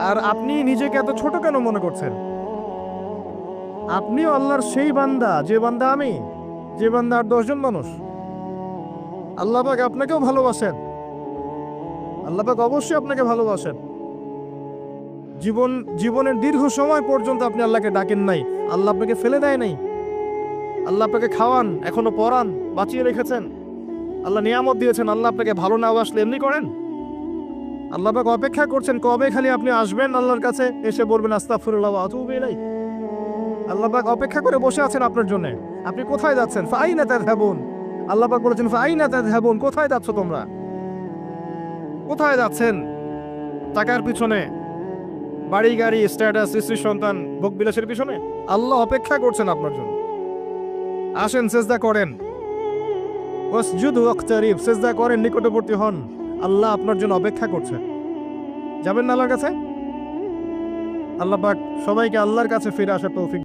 আর আপনি নিজেকে এত ছোট কেন মনে করছেন? আপনিও আল্লাহর সেই বান্দা, যে বান্দা আমি, যে বান্দা আর 10 জন মানুষ। আল্লাহ পাক আপনাকেও ভালোবাসেন। আল্লাহ পাক অবশ্যই আপনাকে ভালোবাসেন। জীবনের দীর্ঘ সময় পর্যন্ত আপনি আল্লাহকে ডাকেন নাই, আল্লাহ আপনাকে ফেলে দেয় নাই। আল্লাহ আপনাকে খাওয়ান, এখনো পরান, বাঁচিয়ে রেখেছেন। আল্লাহ নিয়ামত দিয়েছেন। আল্লাহ আপনাকে ভালো না বাসলে এমনি করেন? আল্লাহ পাক অপেক্ষা করছেন কবে খালি আপনি আসবেন আল্লাহর কাছে, এসে বলবেন আস্তাগফিরুল্লাহ ওয়া আতুবু ইলাইহি। আল্লাহ পাক অপেক্ষা করে বসে আছেন আপনার জন্য। আপনি কোথায় যাচ্ছেন? ফাআইনা তাযহাবুন। আল্লাহ পাক বলেছেন ফাআইনা তাযহাবুন, কোথায় যাচ্ছ তোমরা? কোথায় যাচ্ছেন? টাকার পিছনে, বাড়ি গাড়ি, স্ট্যাটাস, স্ত্রী সন্তান, ভোগবিলাসের পিছনে? আল্লাহ অপেক্ষা করছেন আপনার জন্য। আসেন, সেজদা করেন। ওয়াসজুদু ওয়াকতারিব, সেজদা করেন, নিকটবর্তী হন। আল্লাহ আপনার জন্য অপেক্ষা করছেন। যাবেন না আল্লাহর কাছে? আল্লাহ পাক সবাইকে আল্লাহর কাছে ফিরে আসার তৌফিক